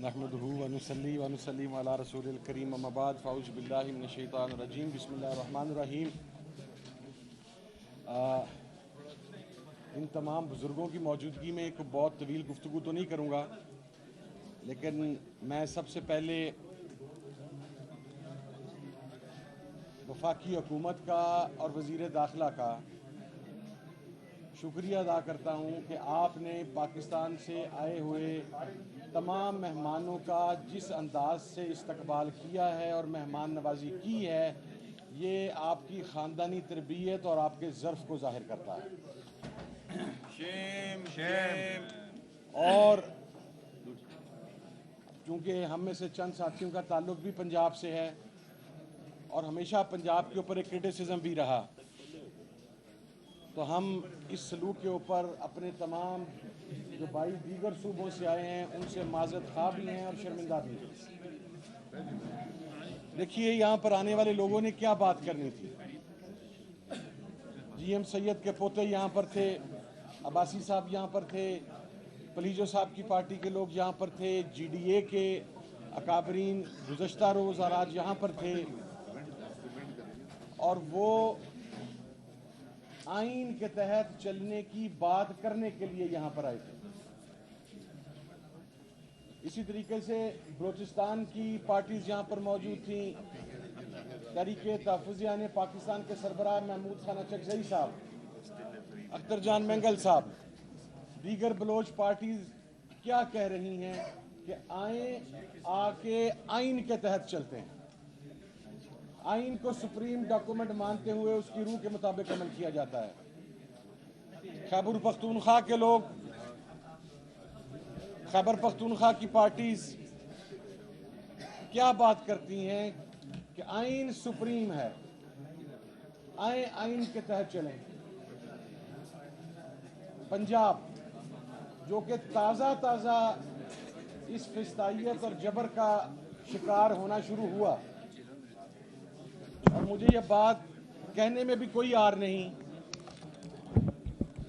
नहमदुहु व नुसल्ली व नुसल्लिम अला रसूलिल करीम अम्मा बाद फ़ाऊज़ु बिल्लाहि मिनश शैतानिर रजीम बिस्मिल्लाहिर रहमानिर रहीम। इन तमाम बुज़ुर्गों की मौजूदगी में एक बहुत तवील गुफ्तगू तो नहीं करूँगा, लेकिन मैं सबसे पहले वफाकी हुकूमत का और वज़ीर दाखिला का शुक्रिया अदा करता हूँ कि आपने पाकिस्तान से आए हुए तमाम मेहमानों का जिस अंदाज से इस्तकबाल किया है और मेहमान नवाजी की है, ये आपकी ख़ानदानी तरबियत और आपके ज़र्फ़ को ज़ाहिर करता है। और चूँकि हम में से चंद साथियों का ताल्लुक़ भी पंजाब से है और हमेशा पंजाब के ऊपर एक क्रिटिसिज्म भी रहा, तो हम इस सलूक के ऊपर अपने तमाम जो भाई दीगर सूबों से आए हैं उनसे माज़रत खा भी हैं और शर्मिंदा भी हैं। देखिए, यहाँ पर आने वाले लोगों ने क्या बात करनी थी। GM सैयद के पोते यहाँ पर थे, अब्बासी साहब यहाँ पर थे, पलीजो साहब की पार्टी के लोग यहाँ पर थे, GDA के अकाबरीन गुज़श्ता रोज़ और आज यहाँ पर थे, और वो आइन के तहत चलने की बात करने के लिए यहाँ पर आए थे। इसी तरीके से बलोचिस्तान की पार्टीज यहाँ पर मौजूद थी। तहरीके तहफ़्फ़ुज़ पाकिस्तान के सरबराह महमूद खान चकज़ई साहब, अख्तर जान मेंगल साहब, दीगर बलोच पार्टीज क्या कह रही हैं कि आके आइन के तहत चलते हैं, आइन को सुप्रीम डॉक्यूमेंट मानते हुए उसकी रूह के मुताबिक अमल किया जाता है। खैबर पख्तूनख्वा के लोग, खैबर पख्तूनख्वा की पार्टीज क्या बात करती हैं कि आइन सुप्रीम है, आइन के तहत चलें। पंजाब जो कि ताज़ा इस फिस्तायत और जबर का शिकार होना शुरू हुआ, और मुझे ये बात कहने में भी कोई आर नहीं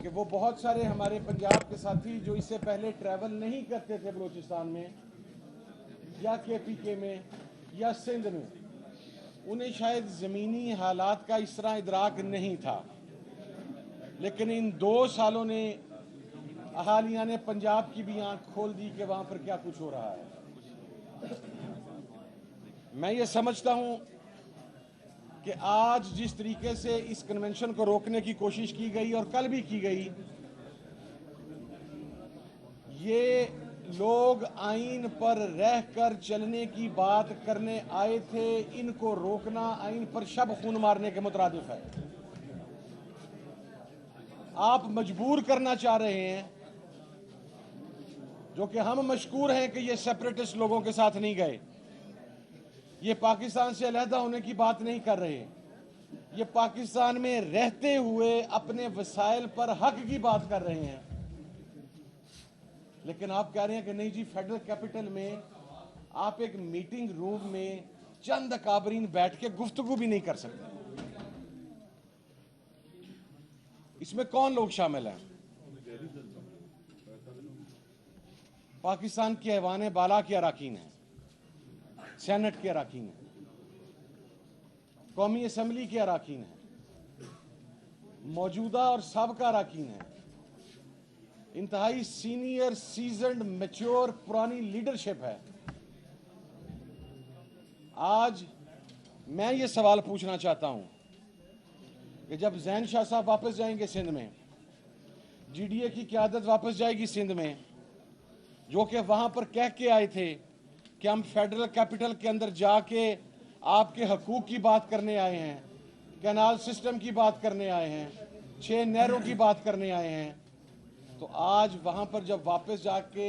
कि वो बहुत सारे हमारे पंजाब के साथी जो इससे पहले ट्रैवल नहीं करते थे बलूचिस्तान में या KPK में या सिंध में, उन्हें शायद ज़मीनी हालात का इस तरह इदराक नहीं था, लेकिन इन 2 सालों ने अहालिया ने पंजाब की भी आंख खोल दी कि वहाँ पर क्या कुछ हो रहा है। मैं ये समझता हूँ कि आज जिस तरीके से इस कन्वेंशन को रोकने की कोशिश की गई और कल भी की गई, ये लोग आइन पर रहकर चलने की बात करने आए थे, इनको रोकना आइन पर शब खून मारने के मुतरादिफ है। आप मजबूर करना चाह रहे हैं, जो कि हम मशकूर हैं कि ये सेपरेटिस्ट लोगों के साथ नहीं गए, ये पाकिस्तान से अलहदा होने की बात नहीं कर रहे, ये पाकिस्तान में रहते हुए अपने वसाइल पर हक की बात कर रहे हैं। लेकिन आप कह रहे हैं कि नहीं जी, फेडरल कैपिटल में आप एक मीटिंग रूम में चंद अकाबरीन बैठ के गुफ्तगू भी नहीं कर सकते। इसमें कौन लोग शामिल हैं? पाकिस्तान के ऐवान बाला के अराकीन हैं, सेनेट के अराकीन हैं, कौमी असम्बली के अराकीन हैं, मौजूदा और साबका अराकीन हैं, इंतहाई सीनियर सीजन्ड मैच्योर पुरानी लीडरशिप है। आज मैं ये सवाल पूछना चाहता हूं कि जब जैन शाह साहब वापस जाएंगे सिंध में, GDA की क़यादत वापस जाएगी सिंध में, जो कि वहां पर कह के आए थे कि हम फेडरल कैपिटल के अंदर जाके आपके हकूक़ की बात करने आए हैं, कैनाल सिस्टम की बात करने आए हैं, 6 नहरों की बात करने आए हैं, तो आज वहाँ पर जब वापस जाके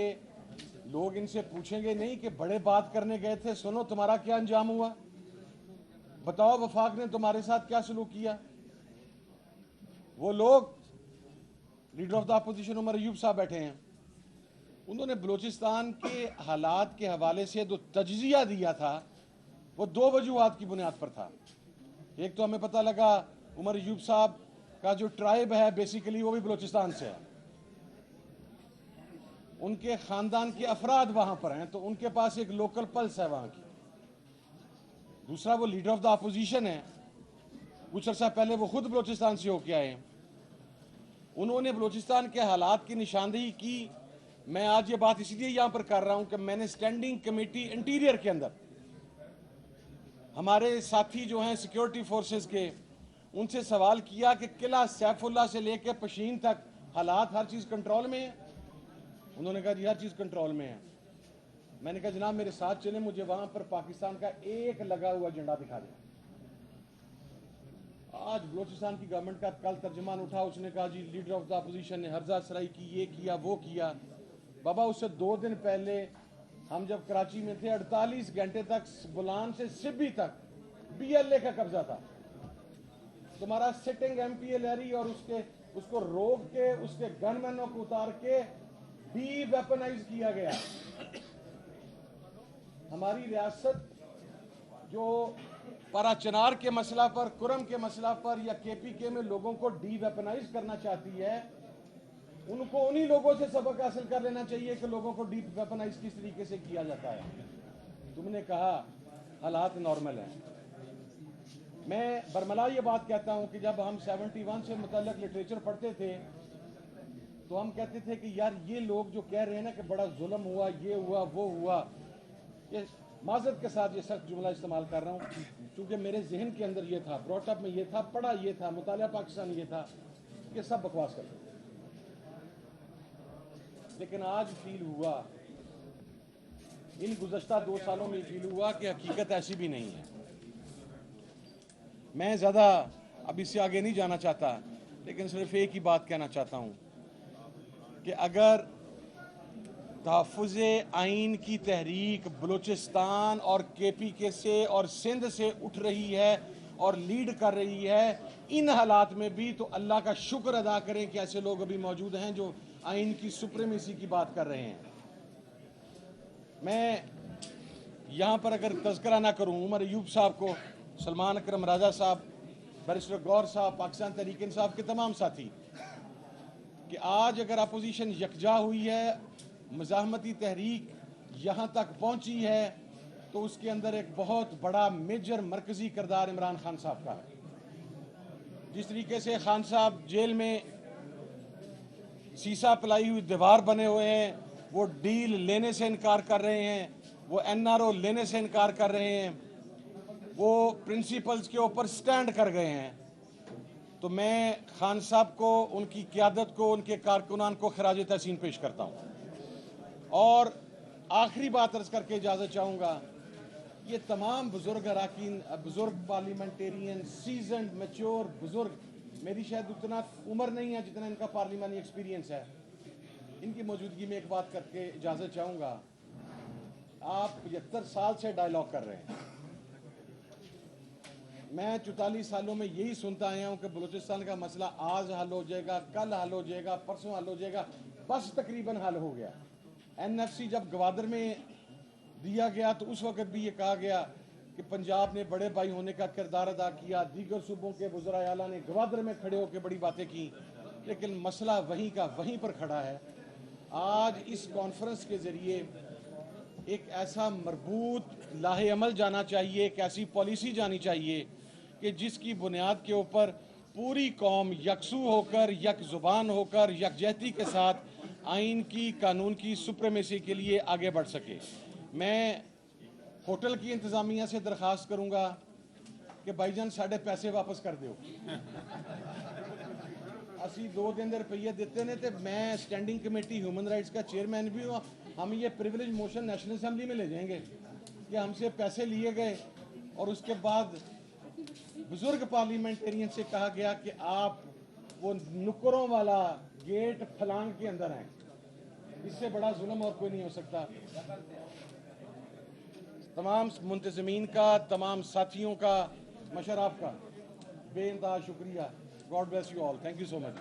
लोग इनसे पूछेंगे नहीं कि बड़े बात करने गए थे, सुनो तुम्हारा क्या अंजाम हुआ, बताओ वफाक ने तुम्हारे साथ क्या सलूक किया। वो लोग, leader of the opposition Umar Ayub साहब बैठे हैं, उन्होंने बलूचिस्तान के हालात के हवाले से जो तज्जिया दिया था वो 2 वजूहात की बुनियाद पर था। एक तो हमें पता लगा उमर अयूब साहब का जो ट्राइब है बेसिकली वो भी बलूचिस्तान से है, उनके ख़ानदान के अफराद वहाँ पर हैं, तो उनके पास एक लोकल पल्स है वहाँ की। दूसरा, वो लीडर ऑफ द अपोजिशन है, कुछ अर्सा पहले वो खुद बलूचिस्तान से होके आए हैं। उन्होंने बलूचिस्तान के हालात की निशानदेही की। मैं आज ये बात इसलिए यहाँ पर कर रहा हूँ कि मैंने स्टैंडिंग कमेटी इंटीरियर के अंदर हमारे साथी जो हैं सिक्योरिटी फोर्सेस के, उनसे सवाल किया कि किला सैफुल्ला से लेकर पशीन तक हालात हर चीज़ कंट्रोल में है। उन्होंने कहा जी हर चीज़ कंट्रोल में है। मैंने कहा जनाब मेरे साथ चले, मुझे वहाँ पर पाकिस्तान का एक लगा हुआ झंडा दिखा दें। आज बलूचिस्तान की गवर्नमेंट का कल तर्जमान उठा, उसने कहा जी लीडर ऑफ द अपोजिशन ने हर्जा सराई की, ये किया वो किया। बाबा उससे 2 दिन पहले हम जब कराची में थे, 48 घंटे तक बुलान से सिब्बी तक BLA का कब्जा था। तुम्हारा सिटिंग MPA लहरी और उसको रोक के उसके गनमैनों को उतार के डी-वेपनाइज किया गया। हमारी रियासत जो पाराचनार के मसला पर, कुरम के मसला पर या KPK में लोगों को डी-वेपनाइज करना चाहती है, उनको उन्हीं लोगों से सबक हासिल कर लेना चाहिए कि लोगों को डी-वेपनाइज किस तरीके से किया जाता है। तुमने कहा हालात नॉर्मल हैं। मैं बरमला ये बात कहता हूं कि जब हम 71 से मुतल्लिक लिटरेचर पढ़ते थे तो हम कहते थे कि यार ये लोग जो कह रहे हैं ना कि बड़ा जुल्म हुआ, ये हुआ वो हुआ, ये माजरत के साथ ये सख्त जुमला इस्तेमाल कर रहा हूँ क्योंकि मेरे जहन के अंदर ये था, ब्रॉटअप में ये था, पढ़ा ये था, मुतालिया पाकिस्तान ये था कि सब बकवास करते। लेकिन आज फील हुआ, इन गुज़श्ता 2 सालों में फील हुआ कि हकीकत ऐसी भी नहीं है। मैं ज़्यादा अब इससे आगे नहीं जाना चाहता, लेकिन सिर्फ एक ही बात कहना चाहता हूँ कि अगर तहफ़्फ़ुज़े आइन की तहरीक बलूचिस्तान और KPK से और सिंध से उठ रही है और लीड कर रही है, इन हालात में भी तो अल्लाह का शुक्र अदा करें कि ऐसे लोग अभी मौजूद हैं जो आइन की सुप्रीमेसी की बात कर रहे हैं। मैं यहाँ पर अगर तज़किरा ना करूँ उमर अयूब साहब को, सलमान अकरम राजा साहब, बैरिस्टर गौर साहब, पाकिस्तान तहरीक इंसाफ के तमाम साथी, कि आज अगर अपोजिशन यकजा हुई है, मज़ाहमती तहरीक यहाँ तक पहुँची है, तो उसके अंदर एक बहुत बड़ा मेजर मरकज़ी किरदार इमरान खान साहब का है। जिस तरीके से खान साहब जेल में शीशा पिलाई हुई दीवार बने हुए हैं, वो डील लेने से इनकार कर रहे हैं, वो NRO लेने से इनकार कर रहे हैं, वो प्रिंसिपल्स के ऊपर स्टैंड कर गए हैं, तो मैं खान साहब को, उनकी क़यादत को, उनके कारकुनान को खराज तहसीन पेश करता हूँ। और आखिरी बात अर्ज़ करके इजाज़त चाहूँगा, ये तमाम बुज़ुर्ग अराकीन, बुज़ुर्ग पार्लियामेंटेरियन, सीजन्ड मैच्योर बुज़ुर्ग, मेरी शायद उतना उम्र नहीं है जितना इनका पार्लिमानी एक्सपीरियंस है, इनकी मौजूदगी में एक बात करके इजाज़त चाहूँगा। आप 75 साल से डायलॉग कर रहे हैं। मैं 44 सालों में यही सुनता आया हूँ कि बलूचिस्तान का मसला आज हल हो जाएगा, कल हल हो जाएगा, परसों हल हो जाएगा, बस तकरीबन हल हो गया। NFC जब गवादर में दिया गया तो उस वक्त भी ये कहा गया कि पंजाब ने बड़े भाई होने का किरदार अदा किया, दीगर सूबों के वज़राए आला ने गवादर में खड़े होकर बड़ी बातें की, लेकिन मसला वहीं का वहीं पर खड़ा है। आज इस कॉन्फ्रेंस के ज़रिए एक ऐसा मरबूत लाहे अमल जाना चाहिए, एक ऐसी पॉलिसी जानी चाहिए कि जिसकी बुनियाद के ऊपर पूरी कौम यकसू होकर, यक ज़ुबान होकर, यकजहती के साथ आइन की, कानून की सुप्रीमेसी के लिए आगे बढ़ सके। मैं होटल की इंतज़ामिया से दरख्वास्त करूँगा कि भाईजान साढ़े पैसे वापस कर दो। असी 2 दिन दे रुपये देते ने, तो मैं स्टैंडिंग कमेटी ह्यूमन राइट्स का चेयरमैन भी हूँ। हम ये प्रिविलेज मोशन नेशनल असम्बली में ले जाएंगे कि हमसे पैसे लिए गए और उसके बाद बुजुर्ग पार्लियामेंटेरियन से कहा गया कि आप वो नुकरों वाला गेट फलांग के अंदर हैं। इससे बड़ा जुल्म और कोई नहीं हो सकता। तमाम मुंतज़मीन का, तमाम साथियों का, मशर आपका बेइंतहा शुक्रिया। God bless you all. Thank you so much.